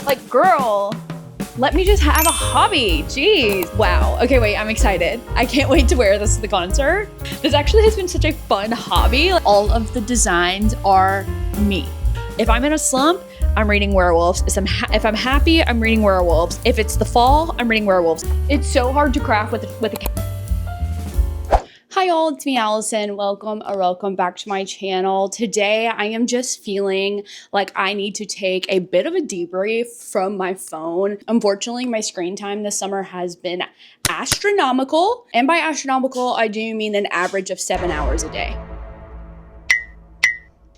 Like, girl, let me just have a hobby. Jeez. Wow. Okay, wait, I'm excited. I can't wait to wear this to the concert. This actually has been such a fun hobby. All of the designs are me. If I'm in a slump, I'm reading werewolves. If I'm happy, I'm reading werewolves. If it's the fall, I'm reading werewolves. It's so hard to craft with a cat. Hi y'all, it's me Allison. Welcome back to my channel. Today I am just feeling like I need to take a bit of a debrief from my phone. Unfortunately, my screen time this summer has been astronomical. And by astronomical, I do mean an average of 7 hours a day.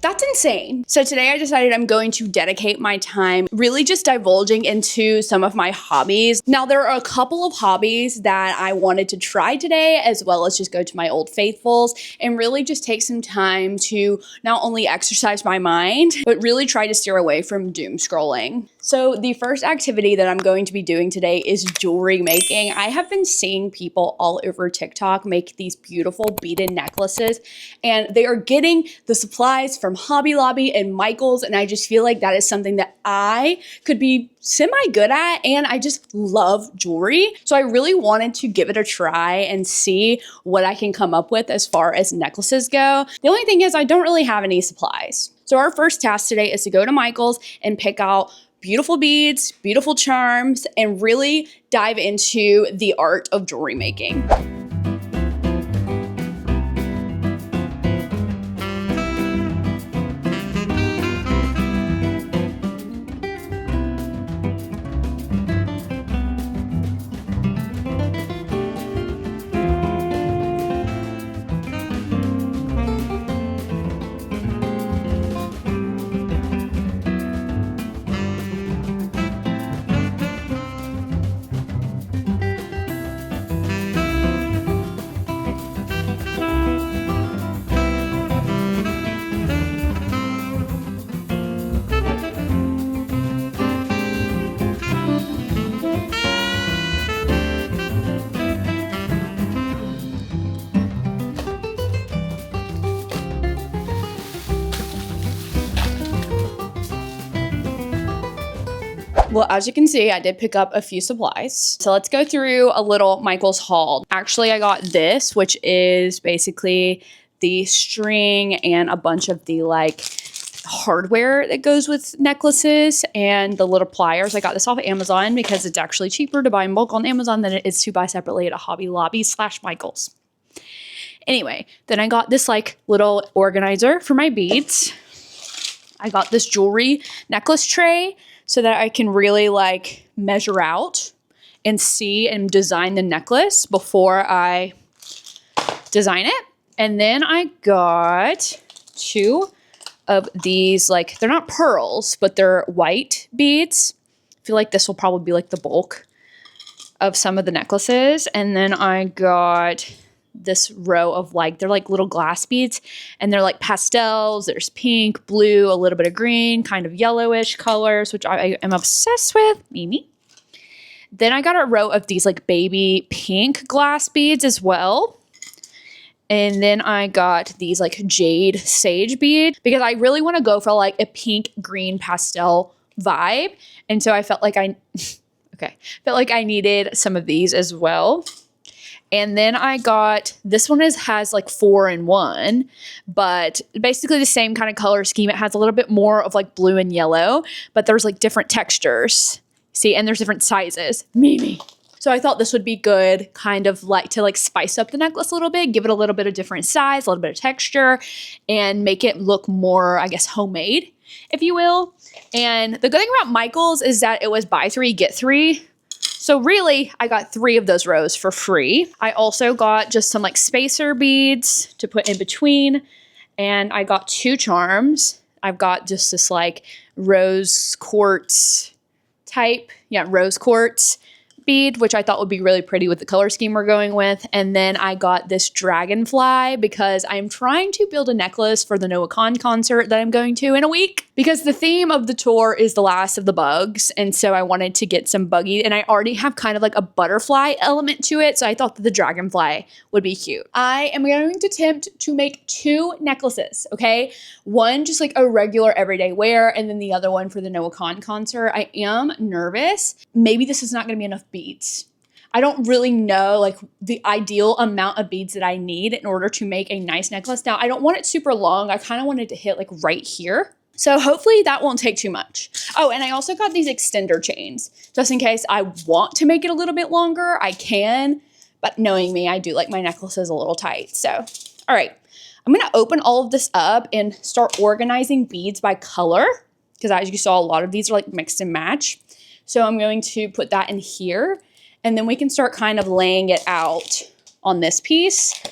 That's insane. So today I decided I'm going to dedicate my time really just divulging into some of my hobbies. Now there are a couple of hobbies that I wanted to try today, as well as just go to my old faithfuls and really just take some time to not only exercise my mind, but really try to steer away from doom scrolling. So the first activity that I'm going to be doing today is jewelry making. I have been seeing people all over TikTok make these beautiful beaded necklaces, and they are getting the supplies from Hobby Lobby and Michael's, and I just feel like that is something that I could be semi-good at, and I just love jewelry. So I really wanted to give it a try and see what I can come up with as far as necklaces go. The only thing is I don't really have any supplies. So our first task today is to go to Michael's and pick out beautiful beads, beautiful charms, and really dive into the art of jewelry making. Well, as you can see, I did pick up a few supplies. So let's go through a little Michael's haul. Actually, I got this, which is basically the string and a bunch of the like hardware that goes with necklaces and the little pliers. I got this off of Amazon because it's actually cheaper to buy in bulk on Amazon than it is to buy separately at a Hobby Lobby / Michael's. Anyway, then I got this like little organizer for my beads. I got this jewelry necklace tray so that I can really like measure out and see and design the necklace before I design it. And then I got 2 of these, like, they're not pearls, but they're white beads. I feel like this will probably be like the bulk of some of the necklaces. And then I got this row of like, they're like little glass beads, and they're like pastels. There's pink, blue, a little bit of green, kind of yellowish colors, which I am obsessed with. Mimi. Then I got a row of these like baby pink glass beads as well. And then I got these like jade sage bead because I really want to go for like a pink green pastel vibe. And so I felt like I needed some of these as well. And then I got, this one has like 4 in 1, but basically the same kind of color scheme. It has a little bit more of like blue and yellow, but there's like different textures. See, and there's different sizes. Mimi. So I thought this would be good kind of like to like spice up the necklace a little bit, give it a little bit of different size, a little bit of texture, and make it look more, I guess, homemade, if you will. And the good thing about Michael's is that it was buy 3, get 3. So really, I got 3 of those rows for free. I also got just some like spacer beads to put in between. And I got 2 charms. I've got just this like rose quartz type. Yeah, rose quartz bead, which I thought would be really pretty with the color scheme we're going with. And then I got this dragonfly because I'm trying to build a necklace for the Noah Khan concert that I'm going to in a week. because the theme of the tour is the last of the bugs. And so I wanted to get some buggy, and I already have kind of like a butterfly element to it. So I thought that the dragonfly would be cute. I am going to attempt to make 2 necklaces, okay? One just like a regular everyday wear, and then the other one for the Noah Khan concert. I am nervous. Maybe this is not gonna be enough beads. I don't really know like the ideal amount of beads that I need in order to make a nice necklace. Now, I don't want it super long. I kind of wanted to hit like right here. So hopefully that won't take too much. Oh, and I also got these extender chains just in case I want to make it a little bit longer. I can, but knowing me, I do like my necklaces a little tight. So, all right, I'm gonna open all of this up and start organizing beads by color, because as you saw, a lot of these are like mix and match. So I'm going to put that in here, and then we can start kind of laying it out on this piece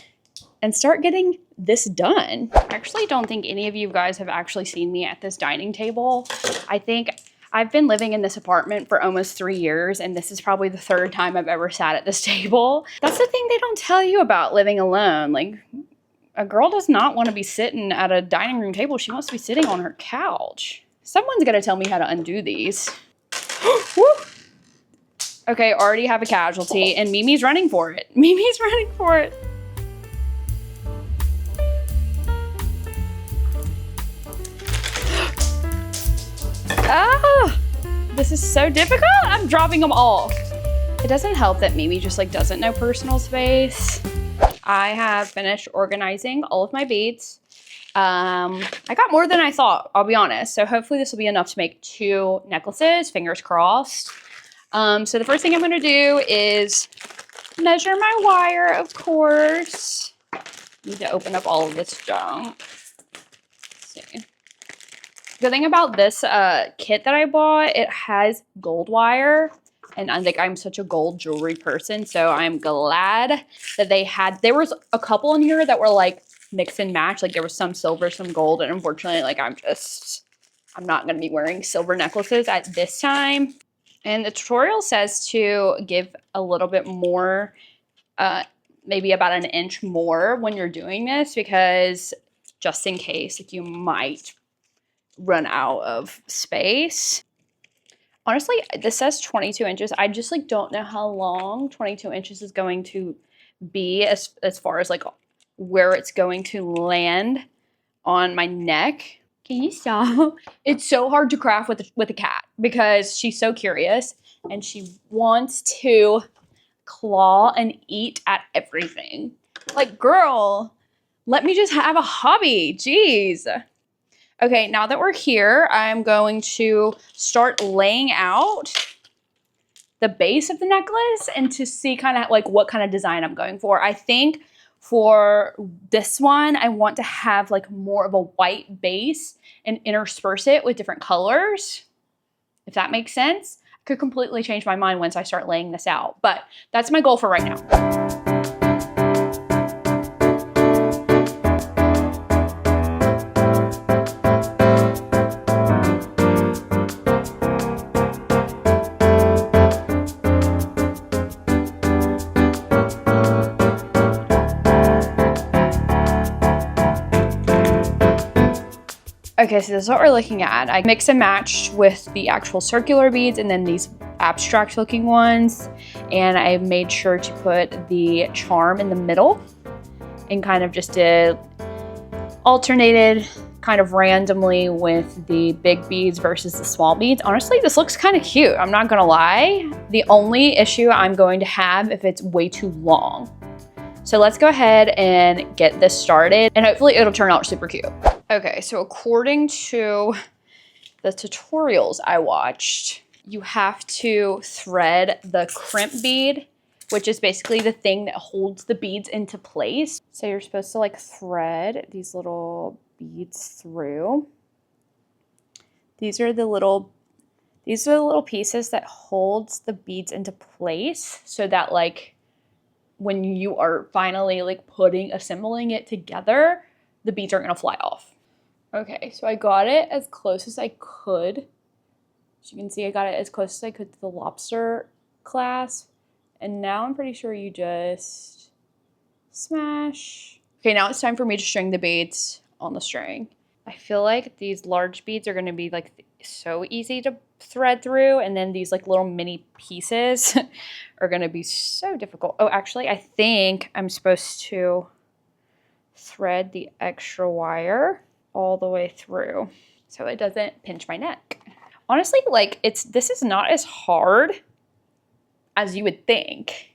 and start getting this done. I actually don't think any of you guys have actually seen me at this dining table. I think I've been living in this apartment for almost 3 years, and this is probably the 3rd time I've ever sat at this table. That's the thing they don't tell you about living alone. Like, a girl does not want to be sitting at a dining room table. She wants to be sitting on her couch. Someone's gonna tell me how to undo these. Woo! Okay, already have a casualty, and Mimi's running for it. Mimi's running for it. Ah, this is so difficult. I'm dropping them all. It doesn't help that Mimi just like doesn't know personal space. I have finished organizing all of my beads. I got more than I thought, I'll be honest. So hopefully this will be enough to make 2 necklaces, fingers crossed. So the first thing I'm gonna do is measure my wire, of course. Need to open up all of this junk. Let's see. The thing about this kit that I bought, it has gold wire, and I'm such a gold jewelry person, so I'm glad that there was a couple in here that were like mix and match, like there was some silver, some gold, and unfortunately, like I'm not gonna be wearing silver necklaces at this time. And the tutorial says to give a little bit more, maybe about an inch more when you're doing this, because just in case, like you might run out of space. Honestly, this says 22 inches. I just like don't know how long 22 inches is going to be as far as like where it's going to land on my neck. Can you stop? It's so hard to craft with a cat because she's so curious and she wants to claw and eat at everything. Like, girl, let me just have a hobby. Jeez. Okay, now that we're here, I'm going to start laying out the base of the necklace and to see kind of like what kind of design I'm going for. I think for this one, I want to have like more of a white base and intersperse it with different colors, if that makes sense. I could completely change my mind once I start laying this out, but that's my goal for right now. Okay, so this is what we're looking at. I mix and matched with the actual circular beads and then these abstract looking ones. And I made sure to put the charm in the middle and kind of just did alternated kind of randomly with the big beads versus the small beads. Honestly, this looks kind of cute. I'm not gonna lie. The only issue I'm going to have if it's way too long. So let's go ahead and get this started and hopefully it'll turn out super cute. Okay, so according to the tutorials I watched, you have to thread the crimp bead, which is basically the thing that holds the beads into place. So you're supposed to like thread these little beads through. These are the little pieces that holds the beads into place so that like when you are finally like assembling it together, the beads aren't gonna fly off. Okay, so I got it as close as I could. As you can see, I got it as close as I could to the lobster clasp. And now I'm pretty sure you just smash. Okay, now it's time for me to string the beads on the string. I feel like these large beads are going to be like so easy to thread through, and then these like little mini pieces are going to be so difficult. Oh, actually, I think I'm supposed to thread the extra wire all the way through so it doesn't pinch my neck. Honestly, like this is not as hard as you would think.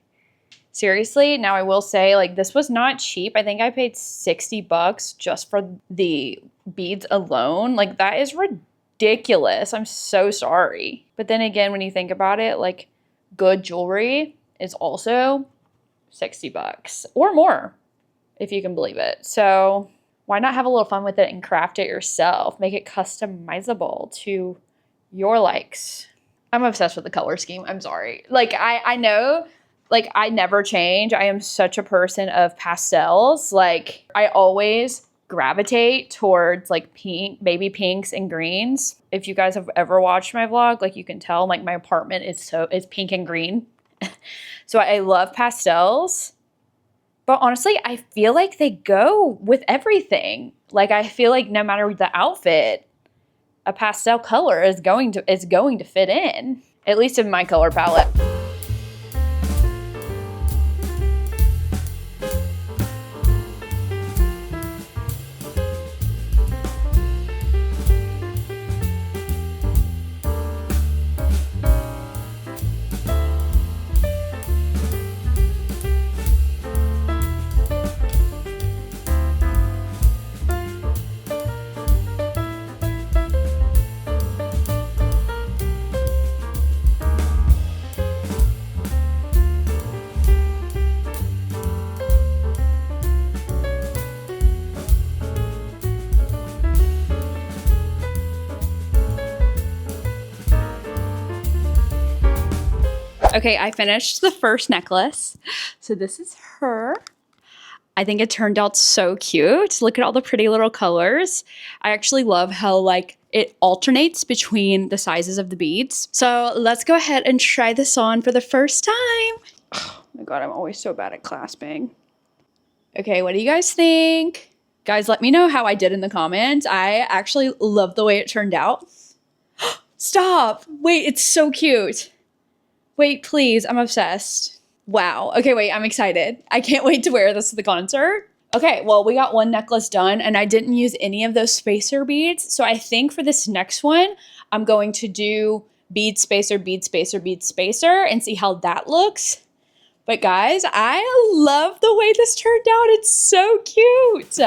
Seriously, now I will say, like, this was not cheap. I think I paid $60 just for the beads alone. Like, that is ridiculous. I'm so sorry. But then again, when you think about it, like, good jewelry is also $60 or more, if you can believe it. So why not have a little fun with it and craft it yourself? Make it customizable to your likes. I'm obsessed with the color scheme. I'm sorry. Like, I know, like, I never change. I am such a person of pastels. Like, I always gravitate towards like pink, baby pinks and greens. If you guys have ever watched my vlog, like, you can tell, like, my apartment is pink and green. So I love pastels. But honestly, I feel like they go with everything. Like, I feel like no matter the outfit, a pastel color is going to fit in, at least in my color palette. Okay, I finished the first necklace. So this is her. I think it turned out so cute. Look at all the pretty little colors. I actually love how, like, it alternates between the sizes of the beads. So let's go ahead and try this on for the first time. Oh my God, I'm always so bad at clasping. Okay, what do you guys think? Guys, let me know how I did in the comments. I actually love the way it turned out. Stop! Wait, it's so cute. Wait, please, I'm obsessed. Wow. Okay, wait, I'm excited. I can't wait to wear this to the concert. Okay, well, we got one necklace done, and I didn't use any of those spacer beads. So I think for this next one, I'm going to do bead spacer, bead spacer, bead spacer, and see how that looks. But guys, I love the way this turned out. It's so cute.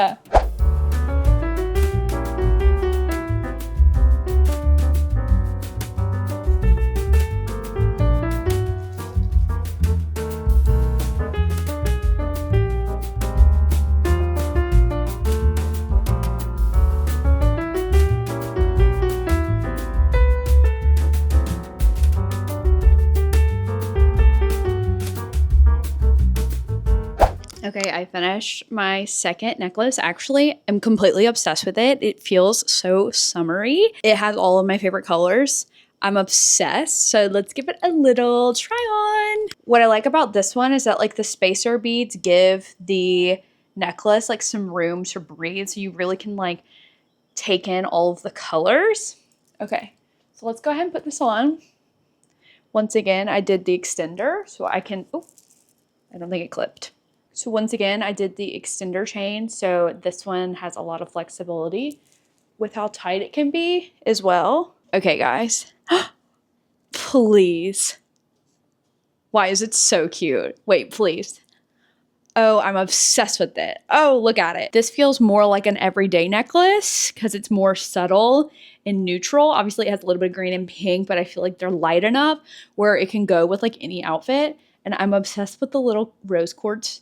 Okay, I finished my second necklace. Actually, I'm completely obsessed with it. It feels so summery. It has all of my favorite colors. I'm obsessed. So let's give it a little try on. What I like about this one is that, like, the spacer beads give the necklace like some room to breathe, so you really can like take in all of the colors. Okay, so let's go ahead and put this on. Once again, I did the extender so I can, oh, I don't think it clipped. So once again, I did the extender chain. So this one has a lot of flexibility with how tight it can be as well. Okay, guys, please. Why is it so cute? Wait, please. Oh, I'm obsessed with it. Oh, look at it. This feels more like an everyday necklace because it's more subtle and neutral. Obviously, it has a little bit of green and pink, but I feel like they're light enough where it can go with like any outfit. And I'm obsessed with the little rose quartz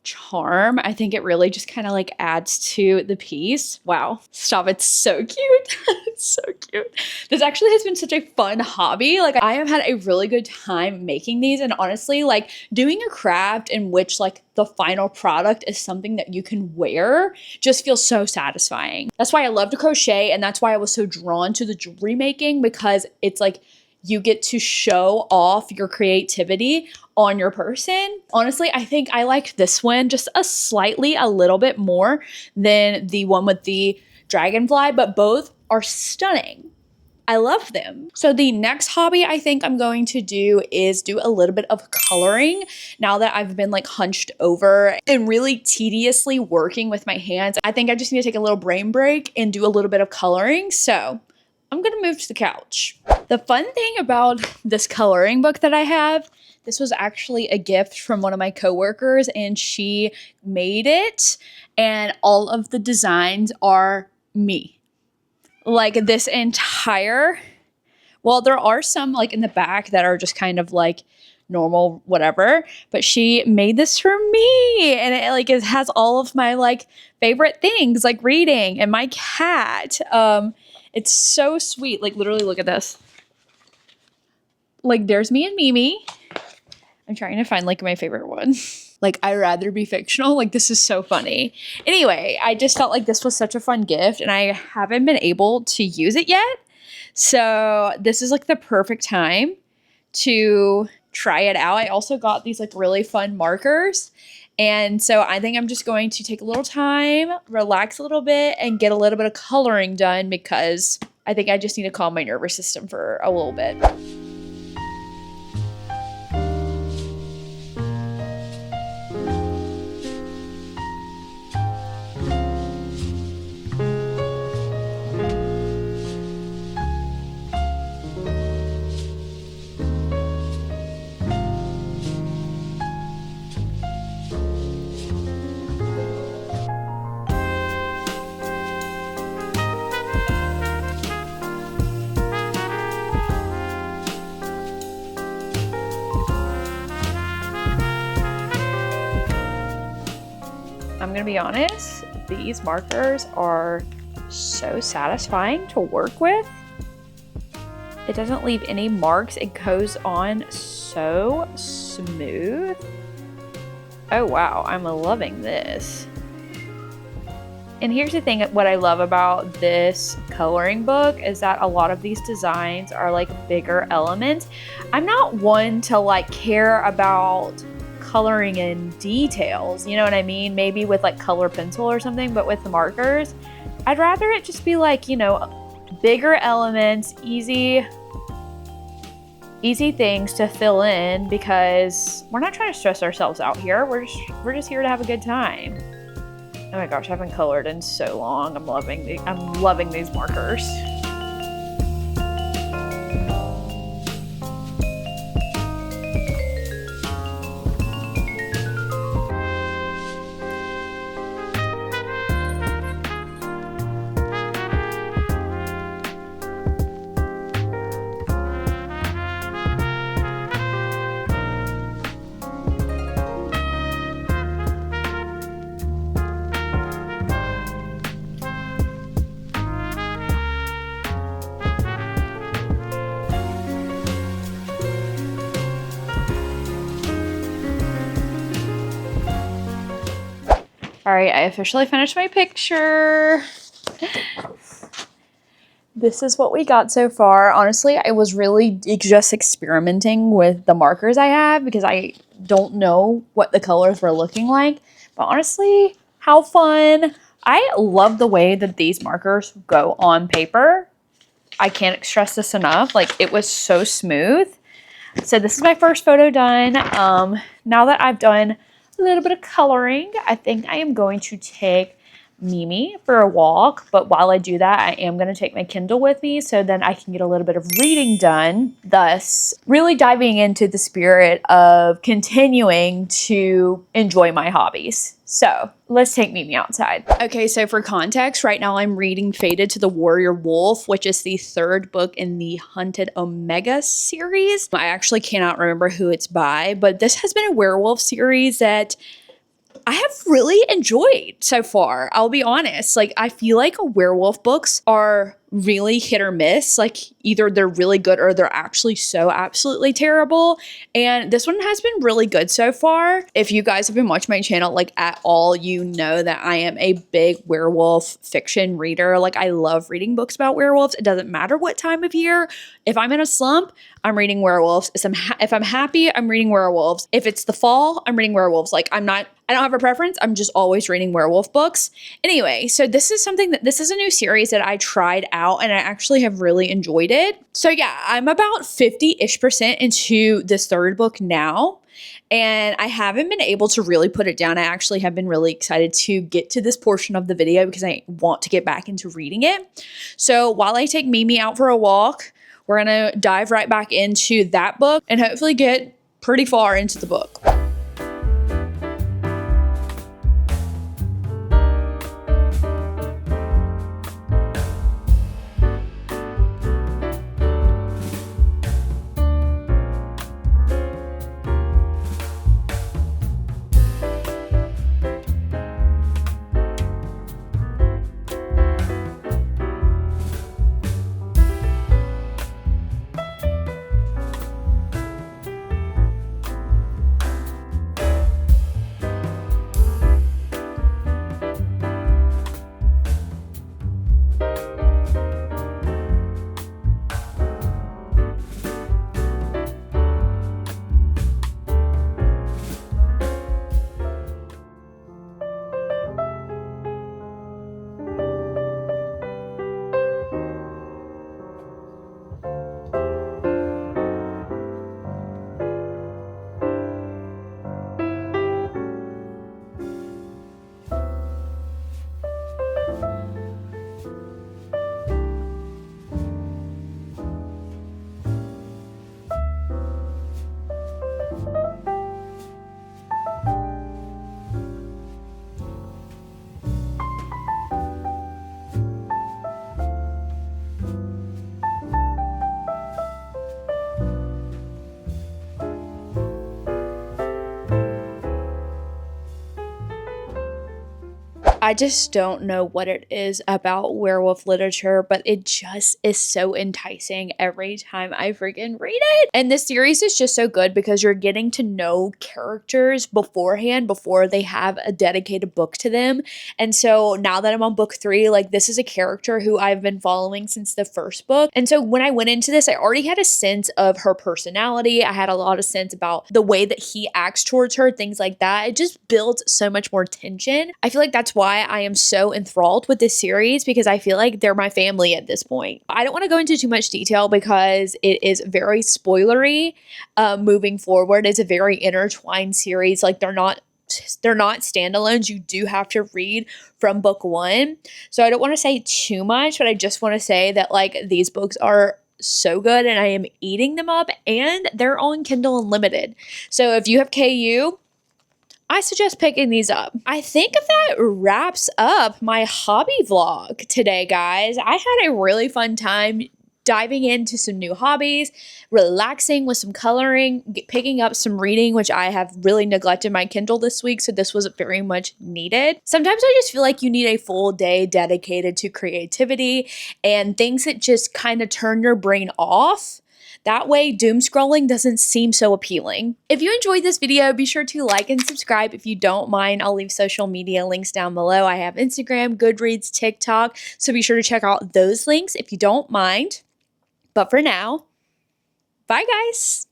charm. I think it really just kind of like adds to the piece. Wow. Stop. It's so cute. It's so cute. This actually has been such a fun hobby. Like, I have had a really good time making these, and honestly, like, doing a craft in which like the final product is something that you can wear just feels so satisfying. That's why I love to crochet, and that's why I was so drawn to the jewelry making, because it's like you get to show off your creativity on your person. Honestly, I think I liked this one just a little bit more than the one with the dragonfly, but both are stunning. I love them. So the next hobby I think I'm going to do is do a little bit of coloring. Now that I've been like hunched over and really tediously working with my hands, I think I just need to take a little brain break and do a little bit of coloring. So I'm gonna move to the couch. The fun thing about this coloring book that I have, this was actually a gift from one of my coworkers and she made it, and all of the designs are me. Like this entire, well, there are some like in the back that are just kind of like normal, whatever, but she made this for me, and it like it has all of my like favorite things like reading and my cat. It's so sweet. Like literally look at this. Like there's me and Mimi. I'm trying to find like my favorite one. Like, I'd rather be fictional. Like, this is so funny. Anyway, I just felt like this was such a fun gift and I haven't been able to use it yet. So this is like the perfect time to try it out. I also got these like really fun markers. And so I think I'm just going to take a little time, relax a little bit, and get a little bit of coloring done because I think I just need to calm my nervous system for a little bit. I'm gonna be honest, these markers are so satisfying to work with. It doesn't leave any marks. It goes on so smooth. Oh wow, I'm loving this. And here's the thing, what I love about this coloring book is that a lot of these designs are like bigger elements. I'm not one to like care about coloring in details, you know what I mean? Maybe with like color pencil or something, but with the markers, I'd rather it just be like, you know, bigger elements, easy things to fill in because we're not trying to stress ourselves out here. We're just here to have a good time. Oh my gosh, I haven't colored in so long. I'm loving these markers. All right, I officially finished my picture. This is what we got so far. Honestly, I was really just experimenting with the markers I have because I don't know what the colors were looking like. But honestly, how fun. I love the way that these markers go on paper. I can't stress this enough. Like, it was so smooth. So this is my first photo done. Now that I've done a little bit of coloring, I think I am going to take Mimi for a walk, but while I do that, I am going to take my Kindle with me so then I can get a little bit of reading done, thus really diving into the spirit of continuing to enjoy my hobbies. So let's take Mimi outside. Okay, so for context, right now I'm reading Fated to the Warrior Wolf, which is the third book in the Hunted Omega series. I actually cannot remember who it's by, but this has been a werewolf series that I have really enjoyed so far. I'll be honest. Like, I feel like werewolf books are really hit or miss. Like either they're really good or they're actually so absolutely terrible. And this one has been really good so far. If you guys have been watching my channel like at all, you know that I am a big werewolf fiction reader. Like I love reading books about werewolves. It doesn't matter what time of year. If I'm in a slump, I'm reading werewolves. If I'm happy, I'm reading werewolves. If it's the fall, I'm reading werewolves. Like I don't have a preference. I'm just always reading werewolf books. Anyway, so this is a new series that I tried out and I actually have really enjoyed it. So yeah, I'm about 50-ish% into this third book now. And I haven't been able to really put it down. I actually have been really excited to get to this portion of the video because I want to get back into reading it. So while I take Mimi out for a walk, we're going to dive right back into that book and hopefully get pretty far into the book. I just don't know what it is about werewolf literature, but it just is so enticing every time I freaking read it. And this series is just so good because you're getting to know characters beforehand before they have a dedicated book to them. And so now that I'm on book 3, like this is a character who I've been following since the first book. And so when I went into this, I already had a sense of her personality. I had a lot of sense about the way that he acts towards her, things like that. It just builds so much more tension. I feel like that's why I am so enthralled with this series because I feel like they're my family at this point. I don't want to go into too much detail because it is very spoilery moving forward. It's a very intertwined series. Like they're not standalones. You do have to read from book 1. So I don't want to say too much, but I just want to say that like these books are so good and I am eating them up and they're on Kindle Unlimited. So if you have KU, I suggest picking these up. I think that wraps up my hobby vlog today, guys. I had a really fun time diving into some new hobbies, relaxing with some coloring, picking up some reading, which I have really neglected my Kindle this week, so this was very much needed. Sometimes I just feel like you need a full day dedicated to creativity and things that just kind of turn your brain off. That way, doom scrolling doesn't seem so appealing. If you enjoyed this video, be sure to like and subscribe. If you don't mind, I'll leave social media links down below. I have Instagram, Goodreads, TikTok, so be sure to check out those links if you don't mind. But for now, bye guys.